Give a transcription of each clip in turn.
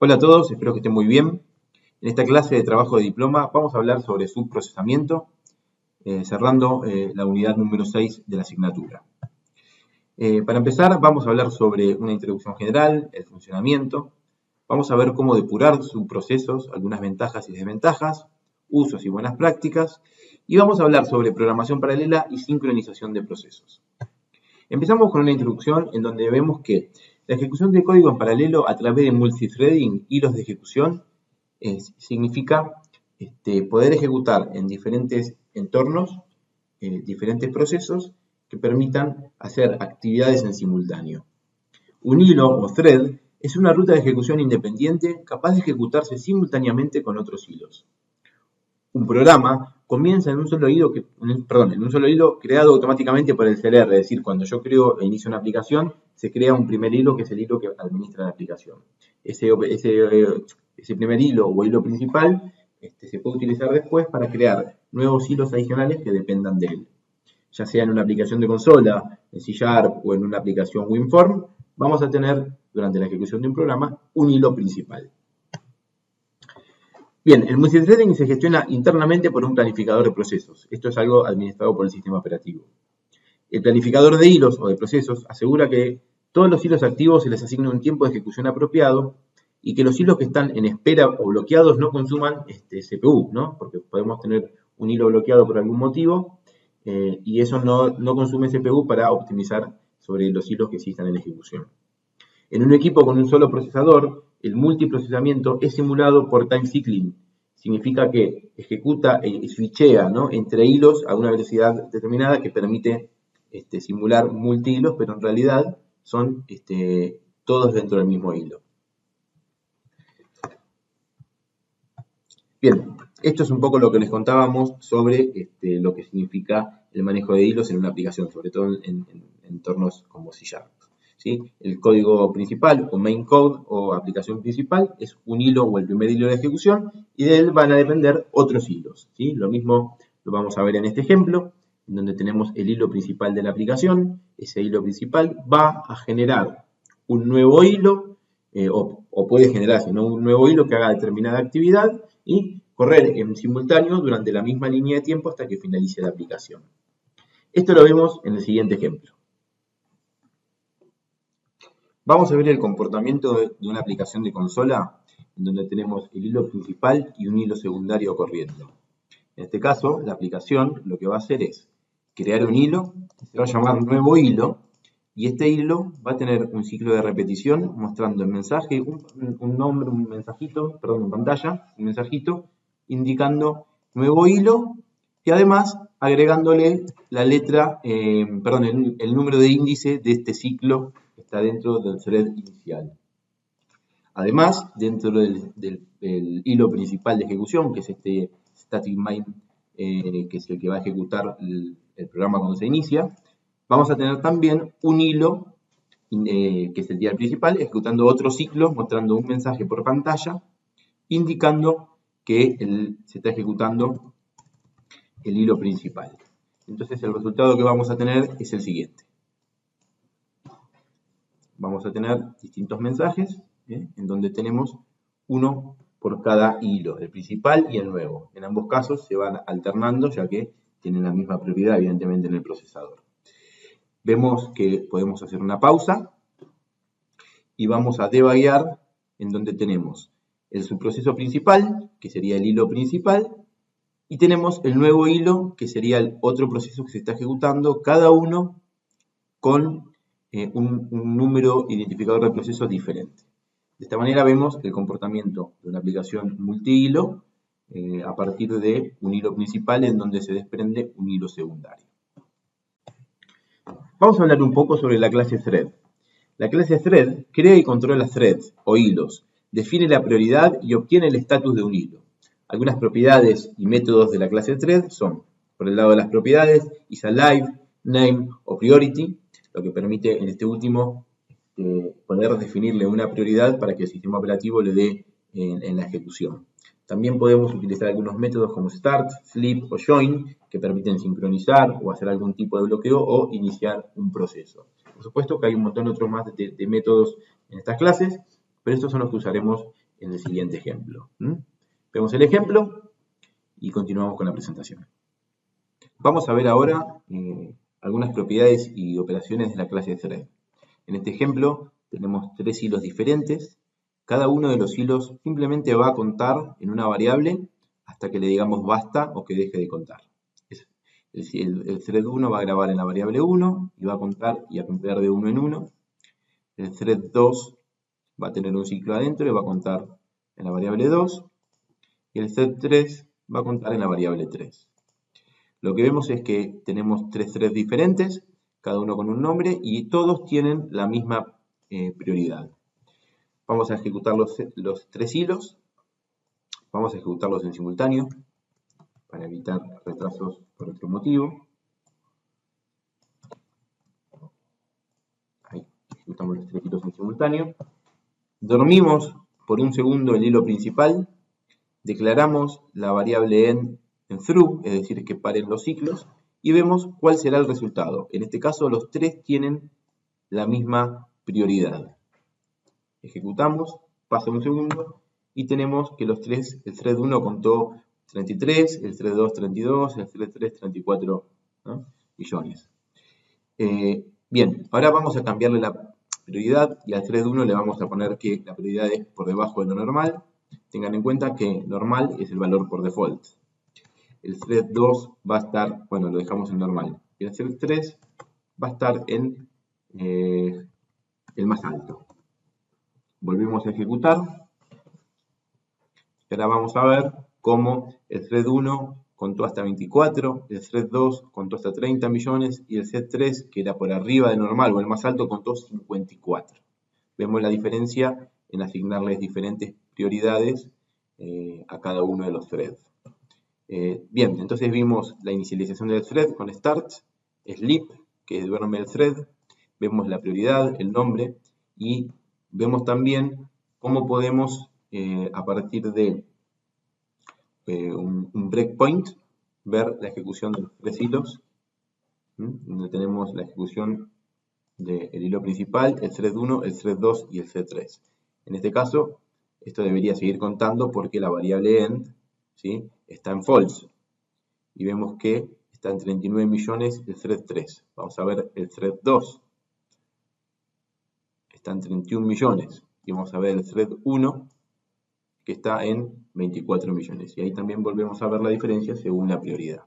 Hola a todos, espero que estén muy bien. En esta clase de trabajo de diploma vamos a hablar sobre subprocesamiento, cerrando la unidad número 6 de la asignatura. Para empezar vamos a hablar sobre una introducción general, el funcionamiento. Vamos a ver cómo depurar subprocesos, algunas ventajas y desventajas, usos y buenas prácticas. Y vamos a hablar sobre programación paralela y sincronización de procesos. Empezamos con una introducción en donde vemos que la ejecución de código en paralelo a través de multithreading, hilos de ejecución, significa poder ejecutar en diferentes entornos, diferentes procesos que permitan hacer actividades en simultáneo. Un hilo o thread es una ruta de ejecución independiente capaz de ejecutarse simultáneamente con otros hilos. Un programa comienza en un solo hilo, creado automáticamente por el CLR, es decir, cuando yo creo e inicio una aplicación, se crea un primer hilo que es el hilo que administra la aplicación. Ese primer hilo o hilo principal se puede utilizar después para crear nuevos hilos adicionales que dependan de él. Ya sea en una aplicación de consola, en C# o en una aplicación WinForm, vamos a tener durante la ejecución de un programa un hilo principal. Bien, el multithreading se gestiona internamente por un planificador de procesos. Esto es algo administrado por el sistema operativo. El planificador de hilos o de procesos asegura que todos los hilos activos se les asigne un tiempo de ejecución apropiado y que los hilos que están en espera o bloqueados no consuman CPU, ¿no? Porque podemos tener un hilo bloqueado por algún motivo y eso no consume CPU para optimizar sobre los hilos que sí están en ejecución. En un equipo con un solo procesador, el multiprocesamiento es simulado por time cycling. Significa que ejecuta y switchea, ¿no?, entre hilos a una velocidad determinada que permite simular multi-hilos, pero en realidad son todos dentro del mismo hilo. Bien, esto es un poco lo que les contábamos sobre lo que significa el manejo de hilos en una aplicación, sobre todo en entornos como C#. ¿Sí? El código principal o main code o aplicación principal es un hilo o el primer hilo de ejecución y de él van a depender otros hilos. ¿Sí? Lo mismo lo vamos a ver en este ejemplo, en donde tenemos el hilo principal de la aplicación. Ese hilo principal va a generar un nuevo hilo o puede generarse, ¿no?, un nuevo hilo que haga determinada actividad y correr en simultáneo durante la misma línea de tiempo hasta que finalice la aplicación. Esto lo vemos en el siguiente ejemplo. Vamos a ver el comportamiento de una aplicación de consola en donde tenemos el hilo principal y un hilo secundario corriendo. En este caso, la aplicación lo que va a hacer es crear un hilo, se va a llamar nuevo hilo, y este hilo va a tener un ciclo de repetición mostrando el mensaje, un nombre, en pantalla, un mensajito indicando nuevo hilo y además agregándole la letra, el número de índice de este ciclo que está dentro del thread inicial. Además, dentro del hilo principal de ejecución, que es este static main, que es el que va a ejecutar el programa cuando se inicia, vamos a tener también un hilo, que es el dial principal, ejecutando otro ciclo, mostrando un mensaje por pantalla, indicando que se está ejecutando el hilo principal. Entonces el resultado que vamos a tener es el siguiente. Vamos a tener distintos mensajes, en donde tenemos uno por cada hilo, el principal y el nuevo. En ambos casos se van alternando, ya que tienen la misma prioridad, evidentemente, en el procesador. Vemos que podemos hacer una pausa y vamos a debuguear, en donde tenemos el subproceso principal, que sería el hilo principal, y tenemos el nuevo hilo, que sería el otro proceso que se está ejecutando, cada uno con un número identificador de procesos diferente. De esta manera vemos el comportamiento de una aplicación multihilo a partir de un hilo principal en donde se desprende un hilo secundario. Vamos a hablar un poco sobre la clase thread. La clase thread crea y controla threads o hilos, define la prioridad y obtiene el estatus de un hilo. Algunas propiedades y métodos de la clase thread son, por el lado de las propiedades, isAlive, name o priority, lo que permite en este último poder definirle una prioridad para que el sistema operativo le dé en la ejecución. También podemos utilizar algunos métodos como start, flip o join que permiten sincronizar o hacer algún tipo de bloqueo o iniciar un proceso. Por supuesto que hay un montón de otros más de métodos en estas clases, pero estos son los que usaremos en el siguiente ejemplo. Vemos el ejemplo y continuamos con la presentación. Vamos a ver ahora algunas propiedades y operaciones de la clase thread. En este ejemplo tenemos 3 hilos diferentes. Cada uno de los hilos simplemente va a contar en una variable hasta que le digamos basta o que deje de contar. El thread 1 va a grabar en la variable 1 y va a contar y a cambiar de 1 en 1. El thread 2 va a tener un ciclo adentro y va a contar en la variable 2. Y el thread 3 va a contar en la variable 3. Lo que vemos es que tenemos 3 threads diferentes, cada uno con un nombre, y todos tienen la misma prioridad. Vamos a ejecutar los 3 hilos. Vamos a ejecutarlos en simultáneo para evitar retrasos por otro motivo. Ahí, ejecutamos los 3 hilos en simultáneo. Dormimos por un segundo el hilo principal. Declaramos la variable end en through, es decir, que paren los ciclos, y vemos cuál será el resultado. En este caso, los 3 tienen la misma prioridad. Ejecutamos, pasa un segundo, y tenemos que los 3, el thread 1 contó 33, el thread 2 32, el thread 3 34 millones. Bien, ahora vamos a cambiarle la prioridad, y al thread 1 le vamos a poner que la prioridad es por debajo de lo normal. Tengan en cuenta que normal es el valor por default. El thread 2 va a estar, bueno, lo dejamos en normal. Y el thread 3 va a estar en el más alto. Volvemos a ejecutar. Ahora vamos a ver cómo el thread 1 contó hasta 24, el thread 2 contó hasta 30 millones y el thread 3, que era por arriba de normal o el más alto, contó 54. Vemos la diferencia en asignarles diferentes prioridades a cada uno de los threads. Bien, entonces vimos la inicialización del thread con start, sleep, que duerme el thread, vemos la prioridad, el nombre, y vemos también cómo podemos, a partir de un breakpoint, ver la ejecución de los 3 hilos, donde tenemos la ejecución del hilo principal, el thread 1, el thread 2 y el thread 3. En este caso, esto debería seguir contando porque la variable end, ¿sí?, está en false. Y vemos que está en 39 millones el thread 3. Vamos a ver el thread 2. Está en 31 millones. Y vamos a ver el thread 1, que está en 24 millones. Y ahí también volvemos a ver la diferencia según la prioridad.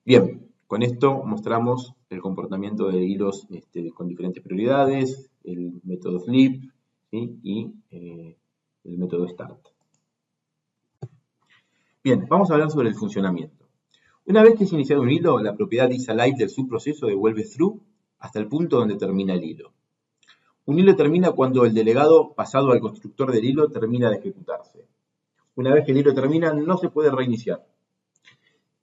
Bien, con esto mostramos el comportamiento de hilos con diferentes prioridades, el método sleep, ¿sí?, y el método start. Bien, vamos a hablar sobre el funcionamiento. Una vez que es iniciado un hilo, la propiedad isAlive del subproceso devuelve through hasta el punto donde termina el hilo. Un hilo termina cuando el delegado pasado al constructor del hilo termina de ejecutarse. Una vez que el hilo termina, no se puede reiniciar.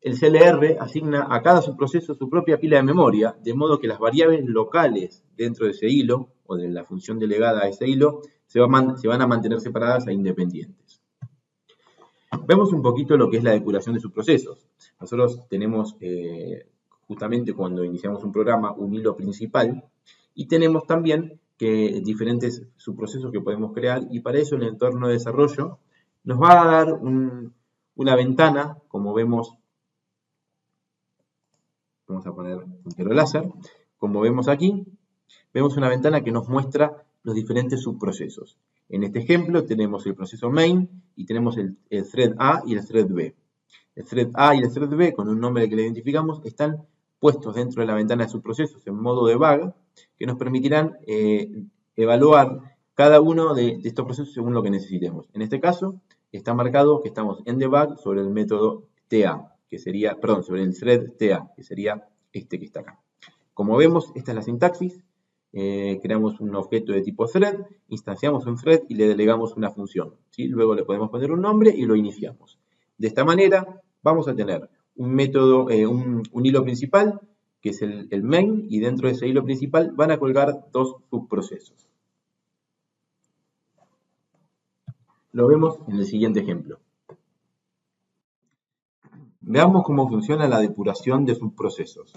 El CLR asigna a cada subproceso su propia pila de memoria, de modo que las variables locales dentro de ese hilo, o de la función delegada a ese hilo, se van a mantener separadas e independientes. Vemos un poquito lo que es la depuración de subprocesos. Nosotros tenemos, justamente cuando iniciamos un programa, un hilo principal, y tenemos también diferentes subprocesos que podemos crear, y para eso el entorno de desarrollo nos va a dar una ventana, como vemos. Vamos a poner un tiro láser. Como vemos aquí, vemos una ventana que nos muestra los diferentes subprocesos. En este ejemplo tenemos el proceso main y tenemos el thread A y el thread B. El thread A y el thread B, con un nombre que le identificamos, están puestos dentro de la ventana de subprocesos en modo debug, que nos permitirán evaluar cada uno de estos procesos según lo que necesitemos. En este caso, está marcado que estamos en debug sobre el método TA, que sería, perdón, sobre el thread TA, que sería este que está acá. Como vemos, esta es la sintaxis. Creamos un objeto de tipo thread, instanciamos un thread y le delegamos una función, ¿sí? Luego le podemos poner un nombre y lo iniciamos. De esta manera vamos a tener un método, un hilo principal, que es el main, y dentro de ese hilo principal van a colgar 2 subprocesos. Lo vemos en el siguiente ejemplo. Veamos cómo funciona la depuración de subprocesos.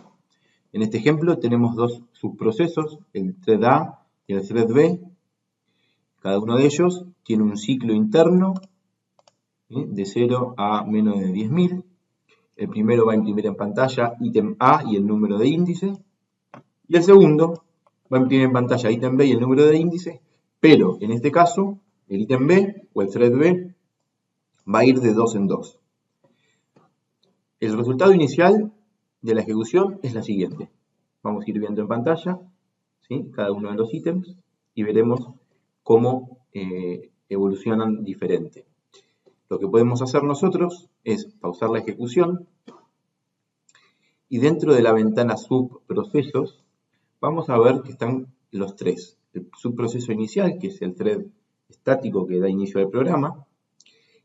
En este ejemplo tenemos 2 subprocesos, el thread A y el thread B, Cada uno de ellos tiene un ciclo interno de 0 a menos de 10.000. El primero va a imprimir en pantalla ítem A y el número de índice. Y el segundo va a imprimir en pantalla ítem B y el número de índice. Pero en este caso, el ítem B o el thread B va a ir de 2 en 2. El resultado inicial de la ejecución es la siguiente. Vamos a ir viendo en pantalla, ¿sí?, cada uno de los ítems y veremos cómo evolucionan diferente. Lo que podemos hacer nosotros es pausar la ejecución y dentro de la ventana subprocesos vamos a ver que están los tres. El subproceso inicial, que es el thread estático que da inicio al programa,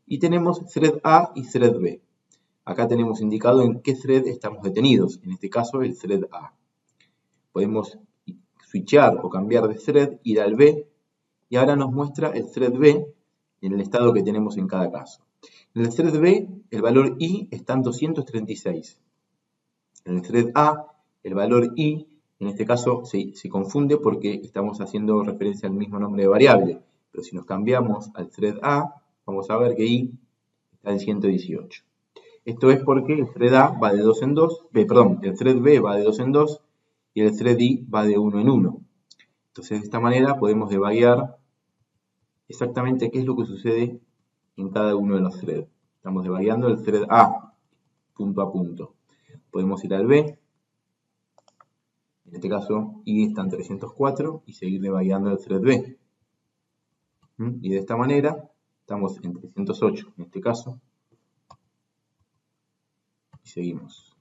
y tenemos thread A y thread B. Acá tenemos indicado en qué thread estamos detenidos, en este caso el thread A. Podemos switchar o cambiar de thread, ir al B, y ahora nos muestra el thread B en el estado que tenemos en cada caso. En el thread B, el valor I está en 236. En el thread A, el valor I, en este caso, se confunde porque estamos haciendo referencia al mismo nombre de variable. Pero si nos cambiamos al thread A, vamos a ver que I está en 118. Esto es porque el thread A va de 2 en 2, el thread B va de 2 en 2 y el thread I va de 1 en 1. Entonces, de esta manera podemos debuguear exactamente qué es lo que sucede en cada uno de los threads. Estamos debugueando el thread A, punto a punto. Podemos ir al B, en este caso I está en 304, y seguir debugueando el thread B. Y de esta manera, estamos en 308 en este caso, y seguimos.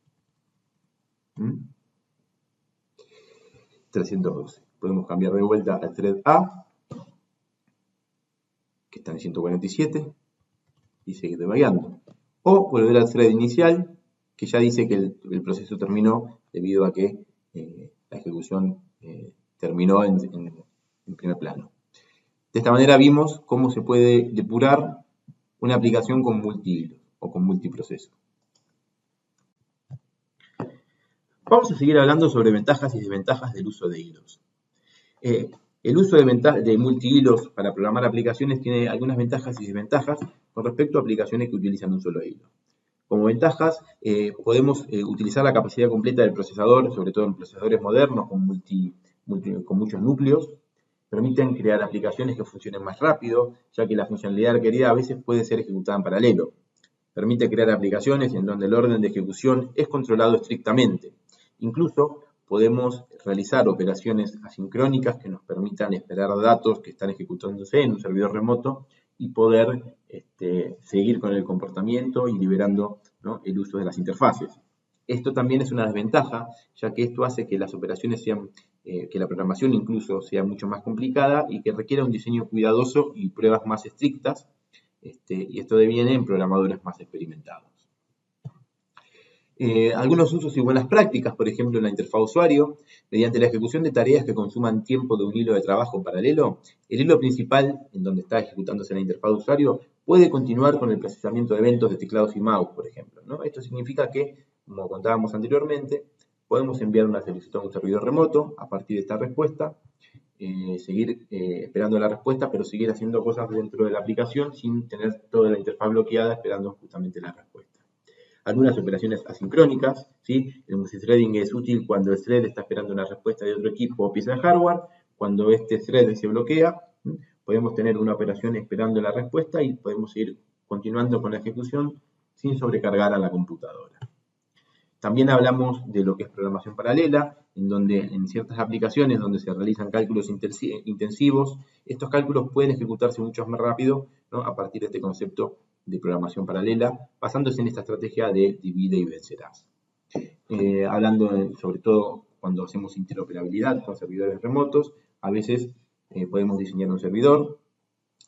312. Podemos cambiar de vuelta al thread A, que está en 147, y seguir debugueando. O volver al thread inicial, que ya dice que el proceso terminó debido a que la ejecución terminó en primer plano. De esta manera vimos cómo se puede depurar una aplicación con multihilos o con multiproceso. Vamos a seguir hablando sobre ventajas y desventajas del uso de hilos. El uso de multihilos para programar aplicaciones tiene algunas ventajas y desventajas con respecto a aplicaciones que utilizan un solo hilo. Como ventajas, podemos utilizar la capacidad completa del procesador, sobre todo en procesadores modernos con muchos núcleos. Permiten crear aplicaciones que funcionen más rápido, ya que la funcionalidad requerida a veces puede ser ejecutada en paralelo. Permite crear aplicaciones en donde el orden de ejecución es controlado estrictamente. Incluso podemos realizar operaciones asincrónicas que nos permitan esperar datos que están ejecutándose en un servidor remoto y poder seguir con el comportamiento y liberando, ¿no?, el uso de las interfaces. Esto también es una desventaja, ya que esto hace que las operaciones sean, que la programación incluso sea mucho más complicada y que requiera un diseño cuidadoso y pruebas más estrictas, y esto deviene en programadores más experimentados. Algunos usos y buenas prácticas, por ejemplo, en la interfaz usuario, mediante la ejecución de tareas que consuman tiempo de un hilo de trabajo paralelo, el hilo principal, en donde está ejecutándose la interfaz de usuario, puede continuar con el procesamiento de eventos de teclados y mouse, por ejemplo, ¿no? Esto significa que, como contábamos anteriormente, podemos enviar una solicitud a un servidor remoto a partir de esta respuesta, seguir esperando la respuesta, pero seguir haciendo cosas dentro de la aplicación sin tener toda la interfaz bloqueada esperando justamente la respuesta. Algunas operaciones asincrónicas, ¿sí? El multithreading es útil cuando el thread está esperando una respuesta de otro equipo o pieza de hardware. Cuando este thread se bloquea, podemos tener una operación esperando la respuesta y podemos seguir continuando con la ejecución sin sobrecargar a la computadora. También hablamos de lo que es programación paralela, en donde en ciertas aplicaciones donde se realizan cálculos intensivos, estos cálculos pueden ejecutarse mucho más rápido, ¿no?, a partir de este concepto de programación paralela, basándose en esta estrategia de divide y vencerás. Hablando sobre todo cuando hacemos interoperabilidad con servidores remotos, a veces podemos diseñar un servidor.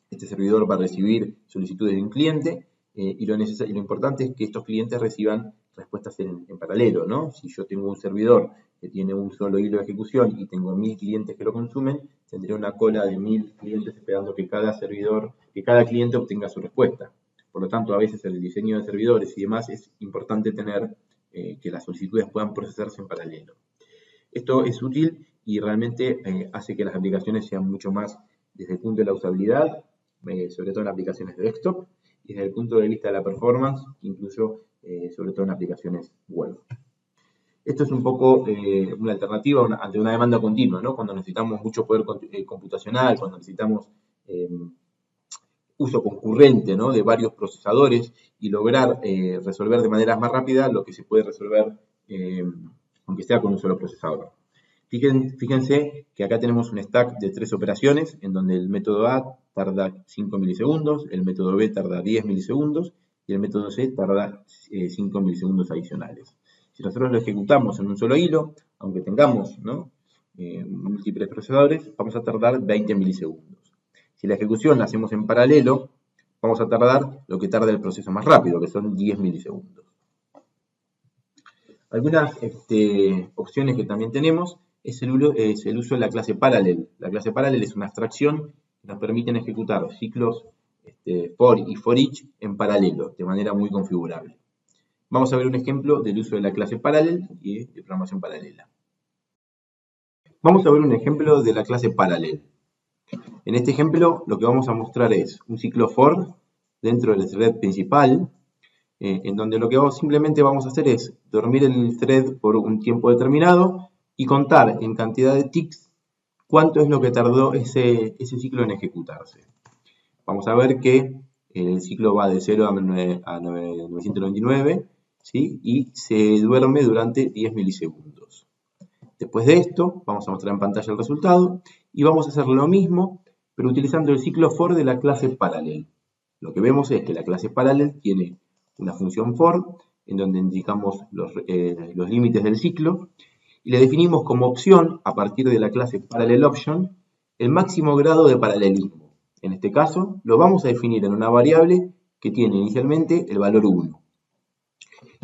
Este servidor va a recibir solicitudes de un cliente y lo importante es que estos clientes reciban respuestas en paralelo, ¿no? Si yo tengo un servidor que tiene un solo hilo de ejecución y tengo 1000 clientes que lo consumen, tendré una cola de 1000 clientes esperando que cada cliente obtenga su respuesta. Por lo tanto, a veces en el diseño de servidores y demás es importante tener que las solicitudes puedan procesarse en paralelo. Esto es útil y realmente hace que las aplicaciones sean mucho más desde el punto de la usabilidad, sobre todo en aplicaciones de desktop, y desde el punto de vista de la performance, incluso sobre todo en aplicaciones web. Esto es un poco una alternativa ante una demanda continua, ¿no? Cuando necesitamos mucho poder computacional, cuando necesitamos uso concurrente, ¿no?, de varios procesadores y lograr resolver de manera más rápida lo que se puede resolver aunque sea con un solo procesador. Fíjense que acá tenemos un stack de 3 operaciones en donde el método A tarda 5 milisegundos, el método B tarda 10 milisegundos y el método C tarda 5 milisegundos adicionales. Si nosotros lo ejecutamos en un solo hilo, aunque tengamos, ¿no?, múltiples procesadores, vamos a tardar 20 milisegundos. Si la ejecución la hacemos en paralelo, vamos a tardar lo que tarda el proceso más rápido, que son 10 milisegundos. Algunas opciones que también tenemos es el uso de la clase Parallel. La clase Parallel es una abstracción que nos permite ejecutar ciclos for y for each en paralelo, de manera muy configurable. Vamos a ver un ejemplo del uso de la clase Parallel y de programación paralela. Vamos a ver un ejemplo de la clase Parallel. En este ejemplo lo que vamos a mostrar es un ciclo for dentro del thread principal, en donde lo que simplemente vamos a hacer es dormir el thread por un tiempo determinado y contar en cantidad de ticks cuánto es lo que tardó ese ciclo en ejecutarse. Vamos a ver que el ciclo va de 0 a 999, ¿sí?, y se duerme durante 10 milisegundos. Después de esto, vamos a mostrar en pantalla el resultado y vamos a hacer lo mismo, pero utilizando el ciclo for de la clase Parallel. Lo que vemos es que la clase Parallel tiene una función for, en donde indicamos los límites del ciclo, y le definimos como opción, a partir de la clase ParallelOption, el máximo grado de paralelismo. En este caso, lo vamos a definir en una variable que tiene inicialmente el valor 1.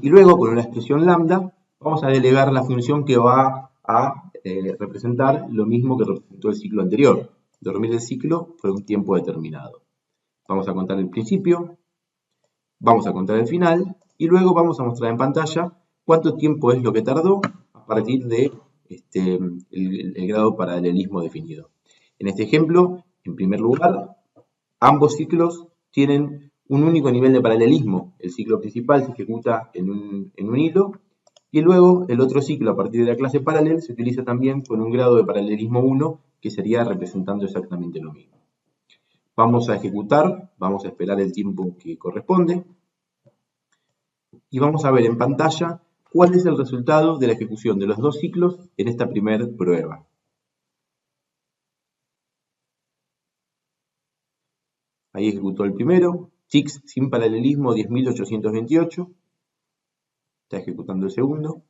Y luego, con una expresión lambda, vamos a delegar la función que va a representar lo mismo que representó el ciclo anterior, dormir el ciclo por un tiempo determinado. Vamos a contar el principio, vamos a contar el final y luego vamos a mostrar en pantalla cuánto tiempo es lo que tardó a partir de el grado de paralelismo definido. En este ejemplo, en primer lugar, ambos ciclos tienen un único nivel de paralelismo. El ciclo principal se ejecuta en un hilo y luego el otro ciclo a partir de la clase Parallel se utiliza también con un grado de paralelismo 1 que sería representando exactamente lo mismo. Vamos a ejecutar, vamos a esperar el tiempo que corresponde y vamos a ver en pantalla cuál es el resultado de la ejecución de los dos ciclos en esta primera prueba. Ahí ejecutó el primero, ticks sin paralelismo 10.828, está ejecutando el segundo.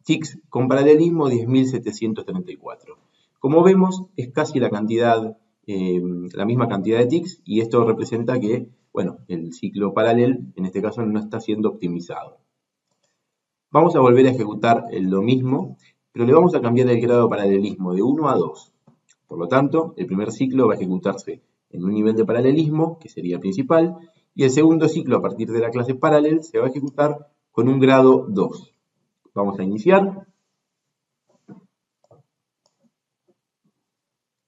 Ticks con paralelismo 10.734. Como vemos, es casi la misma cantidad de ticks y esto representa que, bueno, el ciclo paralel en este caso no está siendo optimizado. Vamos a volver a ejecutar lo mismo, pero le vamos a cambiar el grado de paralelismo de 1 a 2. Por lo tanto, el primer ciclo va a ejecutarse en un nivel de paralelismo, que sería principal, y el segundo ciclo a partir de la clase Parallel se va a ejecutar con un grado 2. Vamos a iniciar.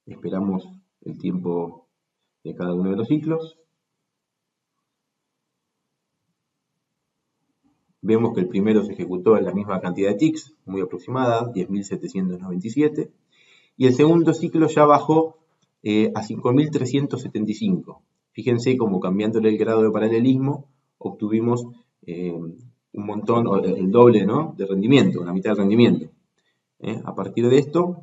Esperamos el tiempo de cada uno de los ciclos. Vemos que el primero se ejecutó en la misma cantidad de ticks, muy aproximada, 10.797. Y el segundo ciclo ya bajó a 5.375. Fíjense cómo cambiándole el grado de paralelismo obtuvimos un montón, el doble, ¿no?, de rendimiento, la mitad del rendimiento. A partir de esto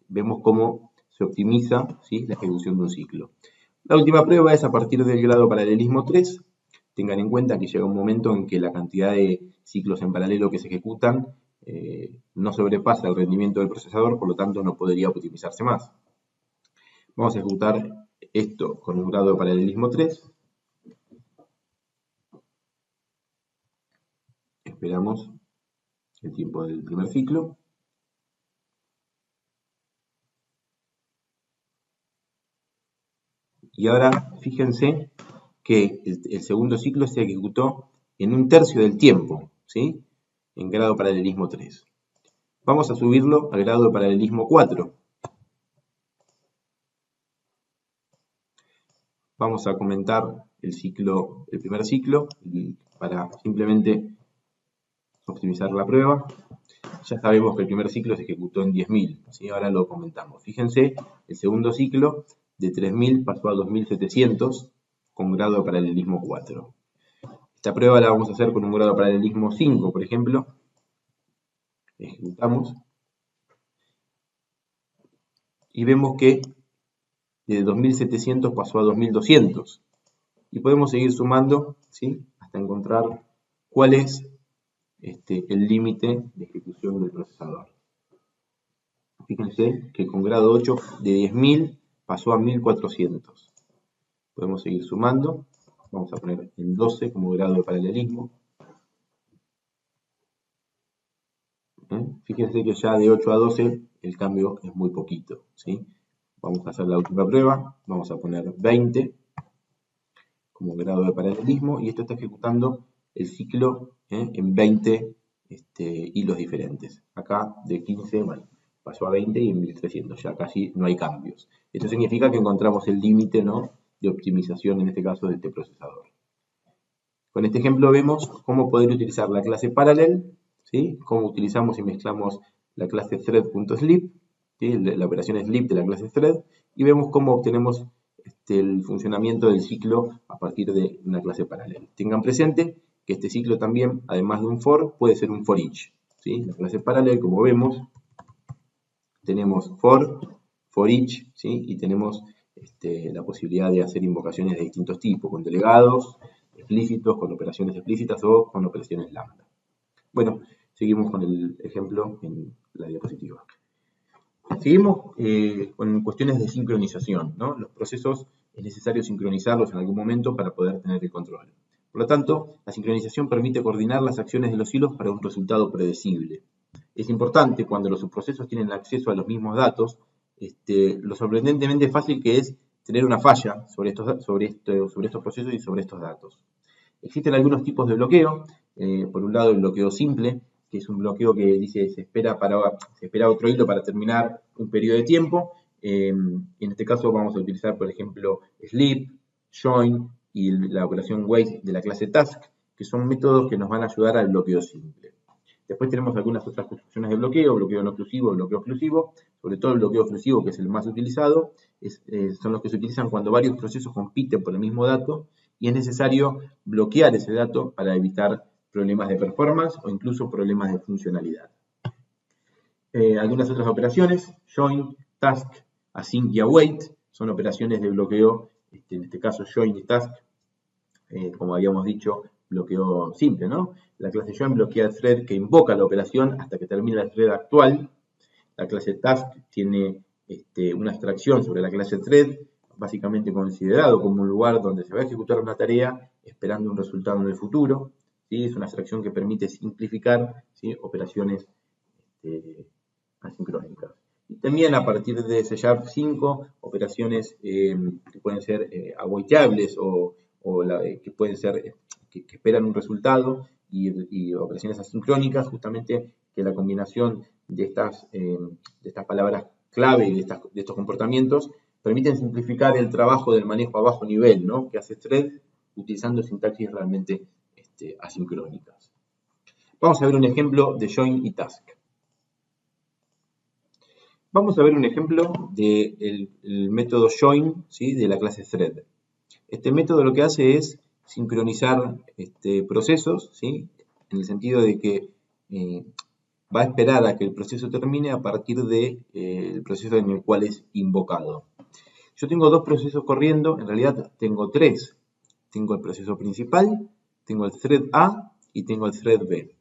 vemos cómo se optimiza, ¿sí?, la ejecución de un ciclo. La última prueba es a partir del grado paralelismo 3. Tengan en cuenta que llega un momento en que la cantidad de ciclos en paralelo que se ejecutan no sobrepasa el rendimiento del procesador, por lo tanto no podría optimizarse más. Vamos a ejecutar esto con un grado de paralelismo 3. Esperamos el tiempo del primer ciclo. Y ahora fíjense que el segundo ciclo se ejecutó en un tercio del tiempo, ¿sí?, en grado paralelismo 3. Vamos a subirlo al grado de paralelismo 4. Vamos a comentar el primer ciclo, para simplemente optimizar la prueba. Ya sabemos que el primer ciclo se ejecutó en 10.000, ¿sí? Ahora lo comentamos. Fíjense, el segundo ciclo de 3.000 pasó a 2.700 con grado de paralelismo 4. Esta prueba la vamos a hacer con un grado de paralelismo 5, por ejemplo. Ejecutamos. Y vemos que de 2.700 pasó a 2.200. Y podemos seguir sumando, ¿sí?, hasta encontrar cuál es el límite de ejecución del procesador. Fíjense que con grado 8 de 10.000 pasó a 1.400. Podemos seguir sumando. Vamos a poner en 12 como grado de paralelismo. Fíjense que ya de 8 a 12 el cambio es muy poquito, ¿sí? Vamos a hacer la última prueba. Vamos a poner 20 como grado de paralelismo y esto está ejecutando el ciclo en 20 hilos diferentes. Acá de 15, bueno, pasó a 20 y en 1300, ya casi no hay cambios. Esto significa que encontramos el límite, ¿no?, de optimización, en este caso, de este procesador. Con este ejemplo vemos cómo poder utilizar la clase Parallel, ¿sí?, cómo utilizamos y mezclamos la clase thread.sleep, ¿sí?, la operación sleep de la clase thread, y vemos cómo obtenemos el funcionamiento del ciclo a partir de una clase Parallel. Tengan presente que este ciclo también, además de un for, puede ser un for each, ¿sí? La clase Parallel, como vemos, tenemos for each, ¿sí?, y tenemos la posibilidad de hacer invocaciones de distintos tipos, con delegados explícitos, con operaciones explícitas o con operaciones lambda. Bueno, seguimos con el ejemplo en la diapositiva. Seguimos con cuestiones de sincronización, ¿no? Los procesos es necesario sincronizarlos en algún momento para poder tener el control. Por lo tanto, la sincronización permite coordinar las acciones de los hilos para un resultado predecible. Es importante cuando los subprocesos tienen acceso a los mismos datos, lo sorprendentemente fácil que es tener una falla sobre estos procesos y sobre estos datos. Existen algunos tipos de bloqueo. Por un lado, el bloqueo simple, que es un bloqueo que dice se espera otro hilo para terminar un periodo de tiempo. En este caso vamos a utilizar, por ejemplo, sleep, join y la operación wait de la clase task, que son métodos que nos van a ayudar al bloqueo simple. Después tenemos algunas otras construcciones de bloqueo no oclusivo, bloqueo oclusivo. Sobre todo el bloqueo oclusivo, que es el más utilizado, son los que se utilizan cuando varios procesos compiten por el mismo dato y es necesario bloquear ese dato para evitar problemas de performance o incluso problemas de funcionalidad. Algunas otras operaciones, join, task, async y await, son operaciones de bloqueo, en este caso join y task, como habíamos dicho, bloqueo simple, ¿no? La clase join bloquea el thread que invoca la operación hasta que termina el thread actual. La clase task tiene una abstracción sobre la clase thread, básicamente considerado como un lugar donde se va a ejecutar una tarea esperando un resultado en el futuro, ¿sí? Es una abstracción que permite simplificar, ¿sí?, operaciones asincrónicas. Y también a partir de C# 5, operaciones que pueden ser awaitables o que pueden ser que esperan un resultado y operaciones asincrónicas, justamente que la combinación de estas palabras clave y de estos comportamientos permiten simplificar el trabajo del manejo a bajo nivel, ¿no?, que hace thread utilizando sintaxis realmente asincrónicas. Vamos a ver un ejemplo de join y task. Vamos a ver un ejemplo del método join, ¿sí?, de la clase thread. Este método lo que hace es sincronizar procesos, ¿sí?, en el sentido de que va a esperar a que el proceso termine a partir del proceso en el cual es invocado. Yo tengo dos procesos corriendo, en realidad tengo tres. Tengo el proceso principal, tengo el thread A y tengo el thread B.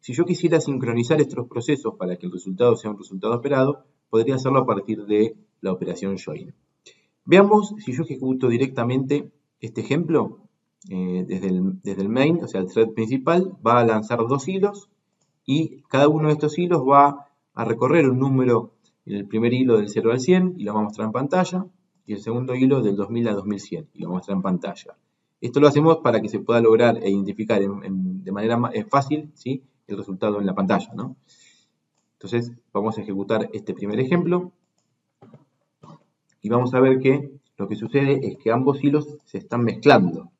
Si yo quisiera sincronizar estos procesos para que el resultado sea un resultado esperado, podría hacerlo a partir de la operación join. Veamos si yo ejecuto directamente este ejemplo desde el main, o sea, el thread principal, va a lanzar dos hilos y cada uno de estos hilos va a recorrer un número, el primer hilo del 0 al 100 y lo va a mostrar en pantalla, y el segundo hilo del 2000 al 2100 y lo va a mostrar en pantalla. Esto lo hacemos para que se pueda lograr e identificar de manera fácil, ¿sí?, el resultado en la pantalla, ¿no? Entonces vamos a ejecutar este primer ejemplo y vamos a ver que lo que sucede es que ambos hilos se están mezclando.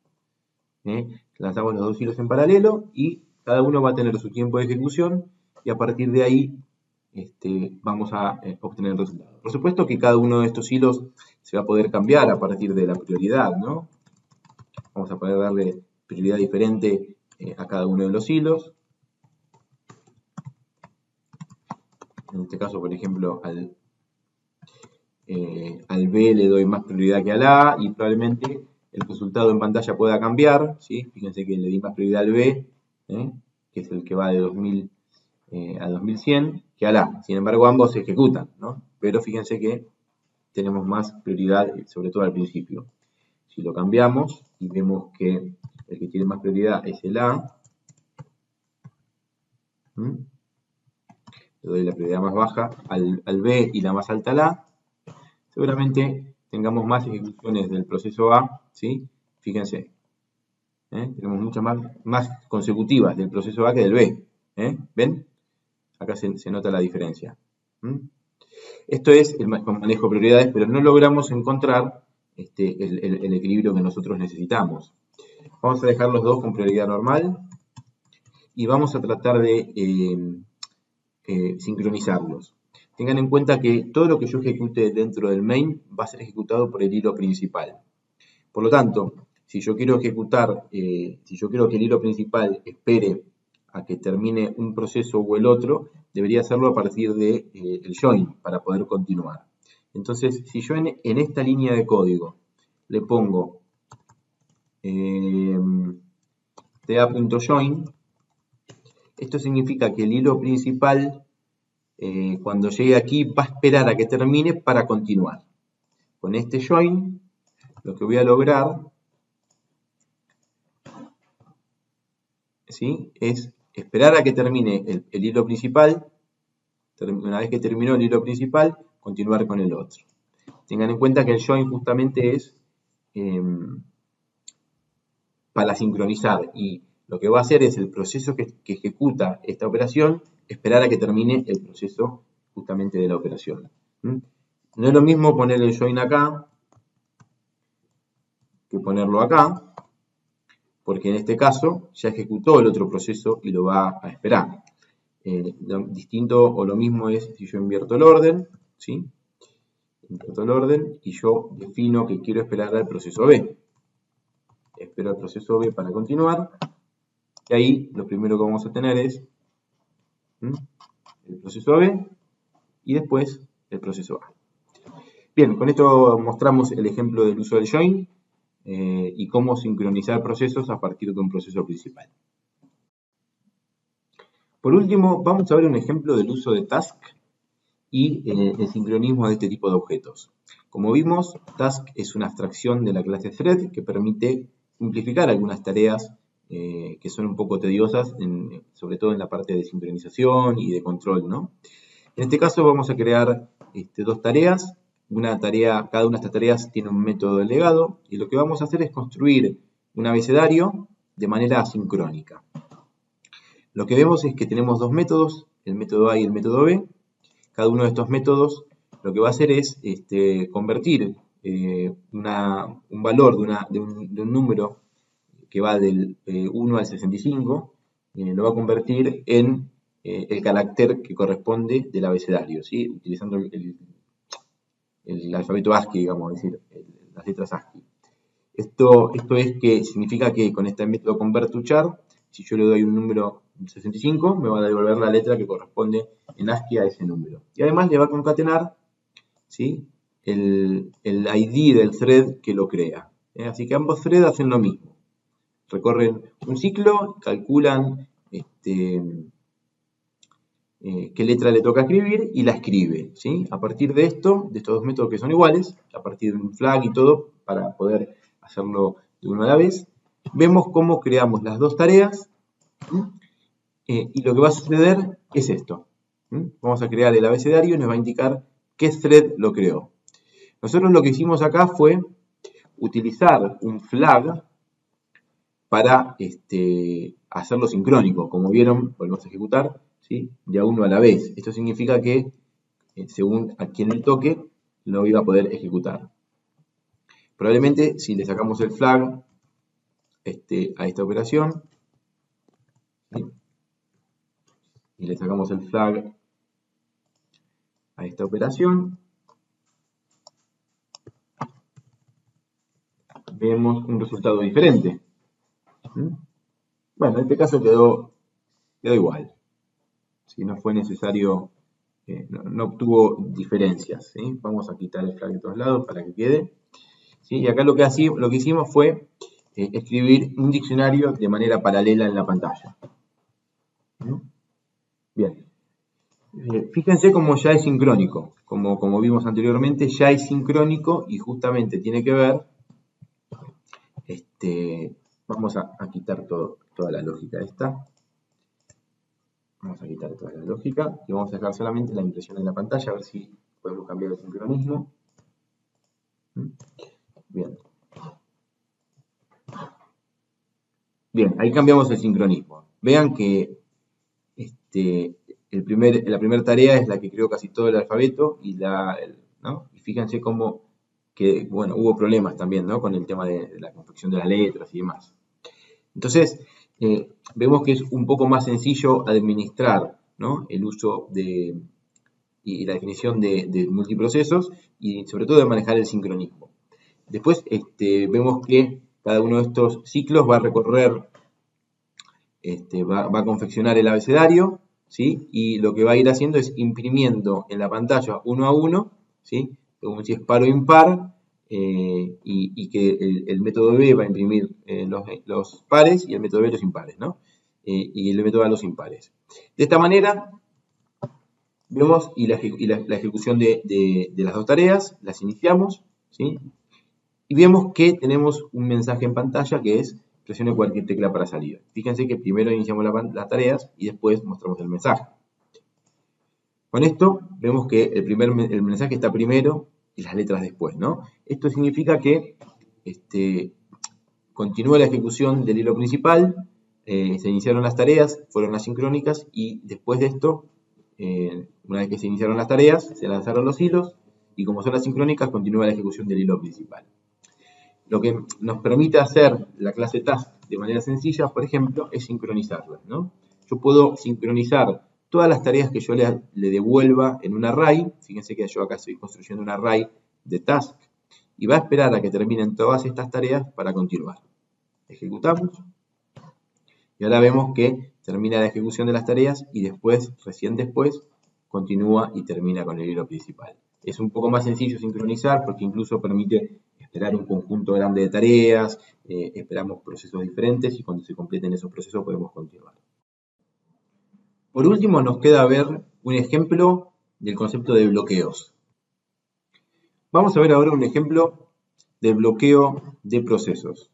Lanzamos los dos hilos en paralelo y cada uno va a tener su tiempo de ejecución y a partir de ahí vamos a obtener el resultado. Por supuesto que cada uno de estos hilos se va a poder cambiar a partir de la prioridad, ¿no? Vamos a poder darle prioridad diferente a cada uno de los hilos. En este caso, por ejemplo, al B le doy más prioridad que al A y probablemente el resultado en pantalla pueda cambiar, ¿sí? Fíjense que le di más prioridad al B, que es el que va de 2000 a 2100, que al A. Sin embargo, ambos se ejecutan, ¿no? Pero fíjense que tenemos más prioridad, sobre todo al principio. Si lo cambiamos y vemos que el que tiene más prioridad es el A, le doy la prioridad más baja al B y la más alta al A, seguramente tengamos más ejecuciones del proceso A, ¿sí? Fíjense, tenemos muchas más consecutivas del proceso A que del B. ¿Ven? Acá se nota la diferencia. Esto es el manejo de prioridades, pero no logramos encontrar el equilibrio que nosotros necesitamos. Vamos a dejar los dos con prioridad normal y vamos a tratar de sincronizarlos. Tengan en cuenta que todo lo que yo ejecute dentro del main va a ser ejecutado por el hilo principal. Por lo tanto, si yo quiero ejecutar, si yo quiero que el hilo principal espere a que termine un proceso o el otro, debería hacerlo a partir del join para poder continuar. Entonces, si yo en esta línea de código le pongo ta.join, esto significa que el hilo principal, cuando llegue aquí, va a esperar a que termine para continuar. Con este join, lo que voy a lograr, ¿sí?, es esperar a que termine el hilo principal. Una vez que terminó el hilo principal, continuar con el otro. Tengan en cuenta que el join justamente es para sincronizar, y lo que va a hacer es el proceso que ejecuta esta operación, esperar a que termine el proceso justamente de la operación. No es lo mismo poner el join acá que ponerlo acá, porque en este caso ya ejecutó el otro proceso y lo va a esperar. Distinto o lo mismo es si yo invierto el orden, ¿sí? Invierto el orden y yo defino que quiero esperar al proceso B. Espero al proceso B para continuar. Y ahí lo primero que vamos a tener es el proceso B y después el proceso A. Bien, con esto mostramos el ejemplo del uso del join y cómo sincronizar procesos a partir de un proceso principal. Por último, vamos a ver un ejemplo del uso de task y el sincronismo de este tipo de objetos. Como vimos, task es una abstracción de la clase thread que permite simplificar algunas tareas que son un poco tediosas, sobre todo en la parte de sincronización y de control, ¿no? En este caso vamos a crear dos tareas. Cada una de estas tareas tiene un método delegado y lo que vamos a hacer es construir un abecedario de manera asincrónica. Lo que vemos es que tenemos dos métodos, el método A y el método B. Cada uno de estos métodos lo que va a hacer es convertir un valor de un número que va del 1 al 65, lo va a convertir en el carácter que corresponde del abecedario, ¿sí? Utilizando el alfabeto ASCII, digamos, es decir, las letras ASCII. Esto significa que con este método convert_to_char, si yo le doy un número 65, me va a devolver la letra que corresponde en ASCII a ese número. Y además le va a concatenar, ¿sí?, el ID del thread que lo crea. Así que ambos threads hacen lo mismo. Recorren un ciclo, calculan qué letra le toca escribir y la escribe, ¿sí? A partir de estos dos métodos que son iguales, a partir de un flag y todo, para poder hacerlo de una a la vez, vemos cómo creamos las dos tareas y lo que va a suceder es esto. Vamos a crear el abecedario y nos va a indicar qué thread lo creó. Nosotros lo que hicimos acá fue utilizar un flag para hacerlo sincrónico. Como vieron, volvemos a ejecutar, ¿sí? De a uno a la vez. Esto significa que, según a quien le toque, lo iba a poder ejecutar. Probablemente, si le sacamos el flag a esta operación, ¿sí? Y le sacamos el flag a esta operación, vemos un resultado diferente. ¿Mm? Bueno, en este caso quedó igual. Si no fue necesario, no obtuvo diferencias. ¿Sí? Vamos a quitar el flag de todos lados para que quede. ¿Sí? Y acá lo que hicimos fue escribir un diccionario de manera paralela en la pantalla. ¿Mm? Bien. Fíjense cómo ya es sincrónico. Como vimos anteriormente, ya es sincrónico y justamente tiene que ver. Vamos a quitar toda la lógica esta. Vamos a quitar toda la lógica y vamos a dejar solamente la impresión en la pantalla, a ver si podemos cambiar el sincronismo. Bien. Bien, ahí cambiamos el sincronismo. Vean que la primera tarea es la que creó casi todo el alfabeto y ¿no? Y fíjense cómo que, bueno, hubo problemas también, ¿no? Con el tema de la confección de las letras y demás. Entonces, vemos que es un poco más sencillo administrar, ¿no? El uso y la definición de multiprocesos y sobre todo de manejar el sincronismo. Después vemos que cada uno de estos ciclos va a recorrer, va a confeccionar el abecedario, ¿sí? Y lo que va a ir haciendo es imprimiendo en la pantalla uno a uno, ¿sí? Como si es par o impar, y que el método B va a imprimir los pares y el método B los impares, ¿no? Y el método A los impares. De esta manera, vemos la ejecución de las dos tareas, las iniciamos, ¿sí? Y vemos que tenemos un mensaje en pantalla que es presione cualquier tecla para salir. Fíjense que primero iniciamos las tareas y después mostramos el mensaje. Con esto vemos que el mensaje está primero y las letras después, ¿no? Esto significa que continúa la ejecución del hilo principal, se iniciaron las tareas, fueron asincrónicas y después de esto, una vez que se iniciaron las tareas, se lanzaron los hilos y como son asincrónicas, continúa la ejecución del hilo principal. Lo que nos permite hacer la clase task de manera sencilla, por ejemplo, es sincronizarlas, ¿no? Yo puedo sincronizar todas las tareas que yo le devuelva en un array. Fíjense que yo acá estoy construyendo un array de task y va a esperar a que terminen todas estas tareas para continuar. Ejecutamos y ahora vemos que termina la ejecución de las tareas y después, recién después, continúa y termina con el hilo principal. Es un poco más sencillo sincronizar porque incluso permite esperar un conjunto grande de tareas, esperamos procesos diferentes y cuando se completen esos procesos podemos continuar. Por último, nos queda ver un ejemplo del concepto de bloqueos. Vamos a ver ahora un ejemplo de bloqueo de procesos.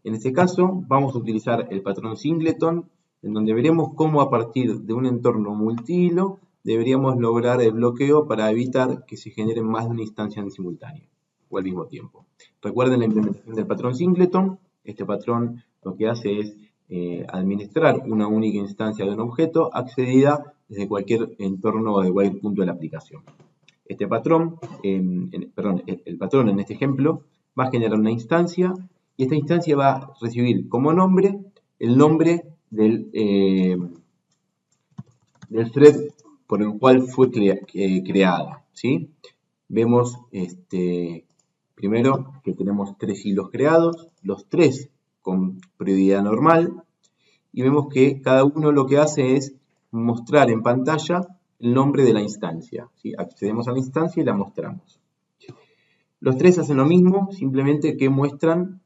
En este caso, vamos a utilizar el patrón singleton, en donde veremos cómo a partir de un entorno multihilo deberíamos lograr el bloqueo para evitar que se generen más de una instancia en simultáneo o al mismo tiempo. Recuerden la implementación del patrón singleton. Este patrón lo que hace es administrar una única instancia de un objeto accedida desde cualquier entorno o de cualquier punto de la aplicación. Este patrón, el patrón en este ejemplo va a generar una instancia y esta instancia va a recibir como nombre el nombre del thread por el cual fue creada, ¿sí? Vemos primero que tenemos 3 hilos creados, los 3 con prioridad normal, y vemos que cada uno lo que hace es mostrar en pantalla el nombre de la instancia, ¿sí? Accedemos a la instancia y la mostramos. Los 3 hacen lo mismo, simplemente que muestran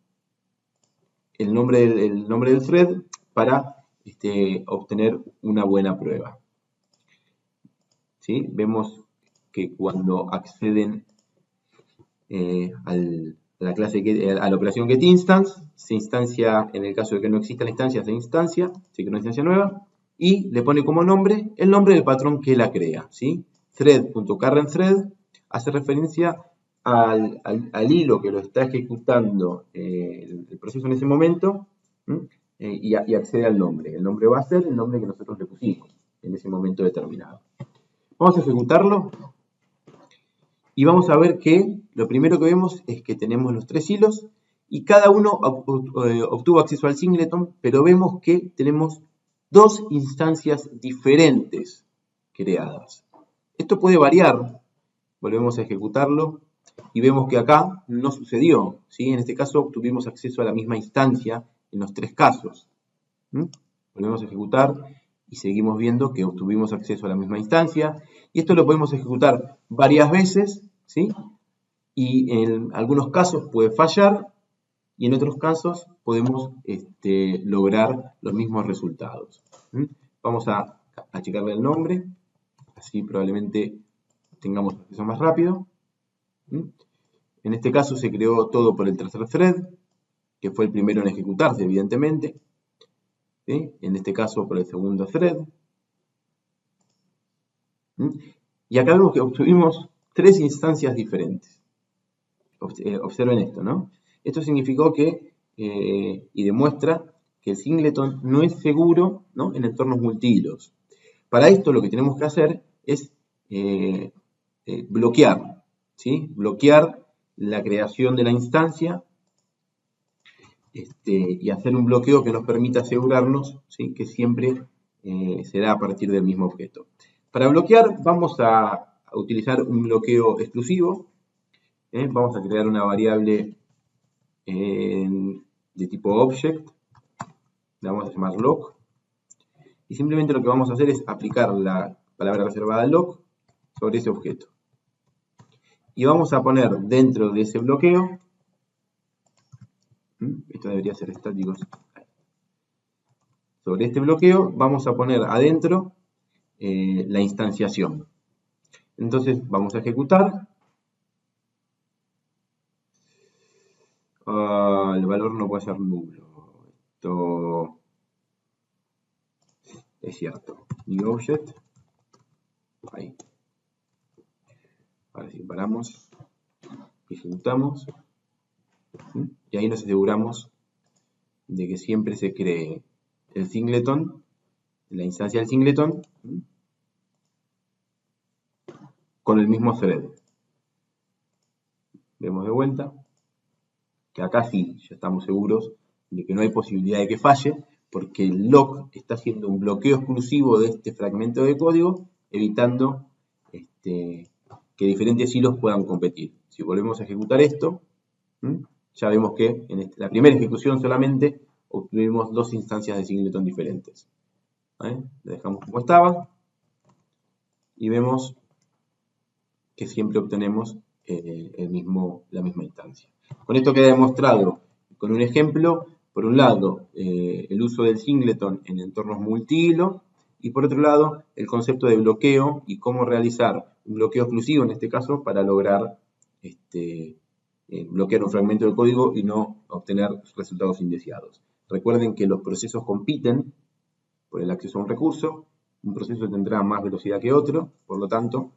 el nombre del thread para obtener una buena prueba. ¿Sí? Vemos que cuando acceden a la operación getInstance, se instancia, en el caso de que no exista la instancia, se instancia, se crea una instancia nueva, y le pone como nombre el nombre del patrón que la crea, ¿sí? Thread.currentThread hace referencia al hilo que lo está ejecutando el proceso en ese momento, y accede al nombre. El nombre va a ser el nombre que nosotros le pusimos. en ese momento determinado. Vamos a ejecutarlo y vamos a ver que lo primero que vemos es que tenemos los 3 hilos y cada uno obtuvo acceso al singleton, pero vemos que tenemos 2 instancias diferentes creadas. Esto puede variar. Volvemos a ejecutarlo y vemos que acá no sucedió, ¿sí? En este caso obtuvimos acceso a la misma instancia en los 3 casos. Volvemos a ejecutar y seguimos viendo que obtuvimos acceso a la misma instancia. Y esto lo podemos ejecutar varias veces, ¿sí? Y en algunos casos puede fallar y en otros casos podemos lograr los mismos resultados. Vamos a checarle el nombre, así probablemente tengamos acceso más rápido. En este caso se creó todo por el tercer thread, que fue el primero en ejecutarse, evidentemente. ¿Sí? En este caso por el segundo thread. Y acá vemos que obtuvimos 3 instancias diferentes. Observen esto, ¿no? Esto significó que, y demuestra que el singleton no es seguro, ¿no?, en entornos multihilos. Para esto lo que tenemos que hacer es bloquear, ¿sí? Bloquear la creación de la instancia y hacer un bloqueo que nos permita asegurarnos, ¿sí?, que siempre será a partir del mismo objeto. Para bloquear vamos a utilizar un bloqueo exclusivo. Vamos a crear una variable de tipo object, la vamos a llamar lock, y simplemente lo que vamos a hacer es aplicar la palabra reservada lock sobre ese objeto. Y vamos a poner dentro de ese bloqueo, esto debería ser estático, sobre este bloqueo vamos a poner adentro la instanciación. Entonces vamos a ejecutar. El valor no puede ser nulo. Esto es cierto. New object. Ahí. Ahora sí, paramos. Ejecutamos. Y ahí nos aseguramos de que siempre se cree el singleton, la instancia del singleton, con el mismo thread. Vemos de vuelta que acá sí, ya estamos seguros de que no hay posibilidad de que falle, porque el lock está haciendo un bloqueo exclusivo de este fragmento de código, evitando que diferentes hilos puedan competir. Si volvemos a ejecutar esto, ya vemos que en la primera ejecución solamente obtuvimos 2 instancias de singleton diferentes. ¿Vale? La dejamos como estaba y vemos que siempre obtenemos la misma instancia. Con esto queda demostrado con un ejemplo, por un lado, el uso del singleton en entornos multihilo y por otro lado, el concepto de bloqueo y cómo realizar un bloqueo exclusivo, en este caso, para lograr bloquear un fragmento de código y no obtener resultados indeseados. Recuerden que los procesos compiten por el acceso a un recurso. Un proceso tendrá más velocidad que otro, por lo tanto,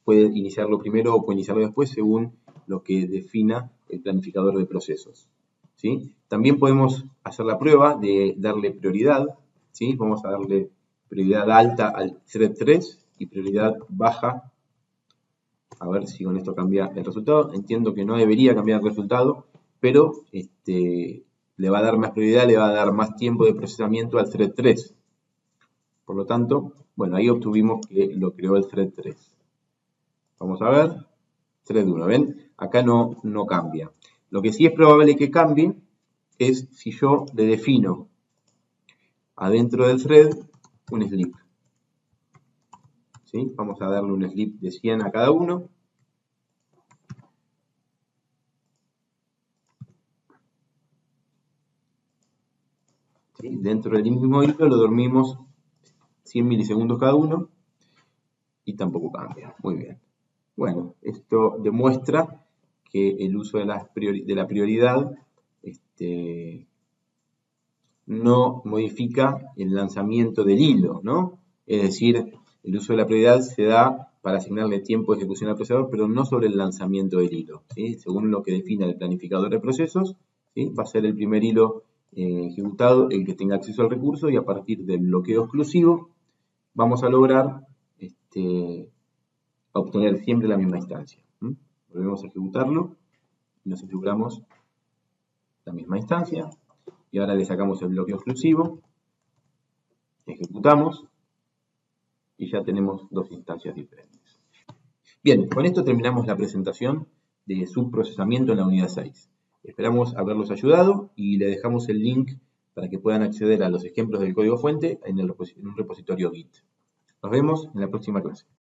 puede iniciarlo primero o puede iniciarlo después según lo que defina el planificador de procesos. ¿Sí? También podemos hacer la prueba de darle prioridad. ¿Sí? Vamos a darle prioridad alta al thread 3 y prioridad baja. A ver si con esto cambia el resultado. Entiendo que no debería cambiar el resultado, pero le va a dar más prioridad, le va a dar más tiempo de procesamiento al thread 3. Por lo tanto, bueno, ahí obtuvimos que lo creó el thread 3. Vamos a ver, thread 1, ¿ven? Acá no cambia. Lo que sí es probable que cambie es si yo le defino adentro del thread un sleep. ¿Sí? Vamos a darle un sleep de 100 a cada uno. ¿Sí? Dentro del mismo hilo lo dormimos 100 milisegundos cada uno y tampoco cambia. Muy bien. Bueno, esto demuestra que el uso de la prioridad no modifica el lanzamiento del hilo, ¿no? Es decir, el uso de la prioridad se da para asignarle tiempo de ejecución al procesador, pero no sobre el lanzamiento del hilo, ¿sí? Según lo que defina el planificador de procesos, ¿sí? Va a ser el primer hilo ejecutado el que tenga acceso al recurso, y a partir del bloqueo exclusivo vamos a lograr obtener siempre la misma instancia. Volvemos a ejecutarlo y nos aseguramos la misma instancia, y ahora le sacamos el bloqueo exclusivo, ejecutamos y ya tenemos dos instancias diferentes. Bien, con esto terminamos la presentación de subprocesamiento en la unidad 6. Esperamos haberlos ayudado y le dejamos el link para que puedan acceder a los ejemplos del código fuente en un repositorio Git. Nos vemos en la próxima clase.